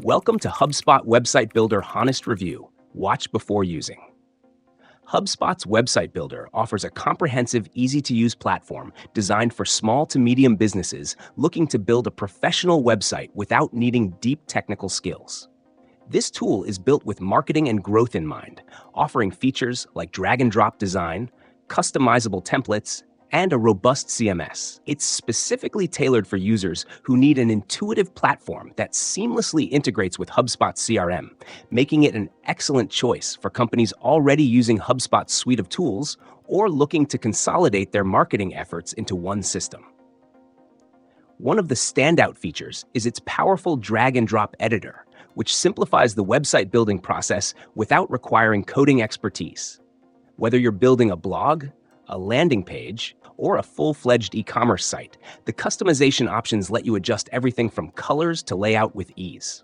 Welcome to HubSpot Website Builder Honest Review. Watch before using. HubSpot's Website Builder offers a comprehensive, easy-to-use platform designed for small to medium businesses looking to build a professional website without needing deep technical skills. This tool is built with marketing and growth in mind, offering features like drag-and-drop design, customizable templates, and a robust CMS. It's specifically tailored for users who need an intuitive platform that seamlessly integrates with HubSpot's CRM, making it an excellent choice for companies already using HubSpot's suite of tools or looking to consolidate their marketing efforts into one system. One of the standout features is its powerful drag-and-drop editor, which simplifies the website building process without requiring coding expertise. Whether you're building a blog, a landing page, or a full-fledged e-commerce site, the customization options let you adjust everything from colors to layout with ease.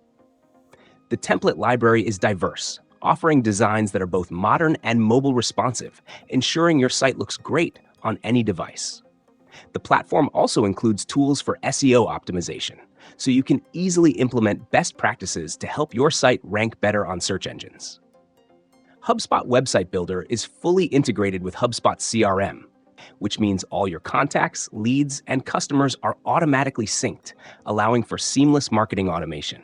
The template library is diverse, offering designs that are both modern and mobile responsive, ensuring your site looks great on any device. The platform also includes tools for SEO optimization, so you can easily implement best practices to help your site rank better on search engines. HubSpot Website Builder is fully integrated with HubSpot's CRM, which means all your contacts, leads, and customers are automatically synced, allowing for seamless marketing automation.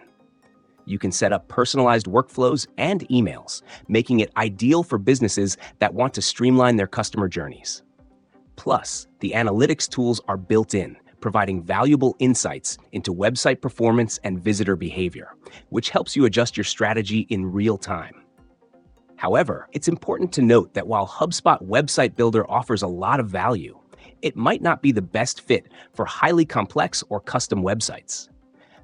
You can set up personalized workflows and emails, making it ideal for businesses that want to streamline their customer journeys. Plus, the analytics tools are built in, providing valuable insights into website performance and visitor behavior, which helps you adjust your strategy in real time. However, it's important to note that while HubSpot Website Builder offers a lot of value, it might not be the best fit for highly complex or custom websites.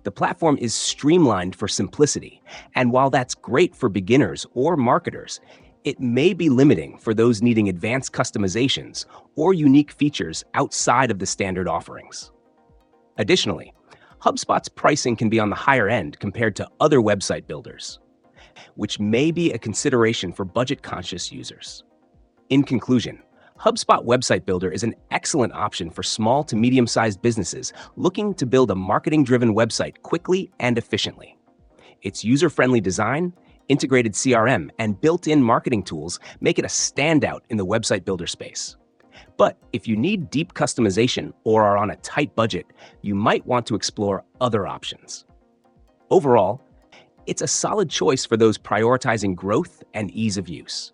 The platform is streamlined for simplicity, and while that's great for beginners or marketers, it may be limiting for those needing advanced customizations or unique features outside of the standard offerings. Additionally, HubSpot's pricing can be on the higher end compared to other website builders, which may be a consideration for budget-conscious users. In conclusion, HubSpot Website Builder is an excellent option for small to medium-sized businesses looking to build a marketing-driven website quickly and efficiently. Its user-friendly design, integrated CRM, and built-in marketing tools make it a standout in the website builder space. But if you need deep customization or are on a tight budget, you might want to explore other options. Overall, it's a solid choice for those prioritizing growth and ease of use.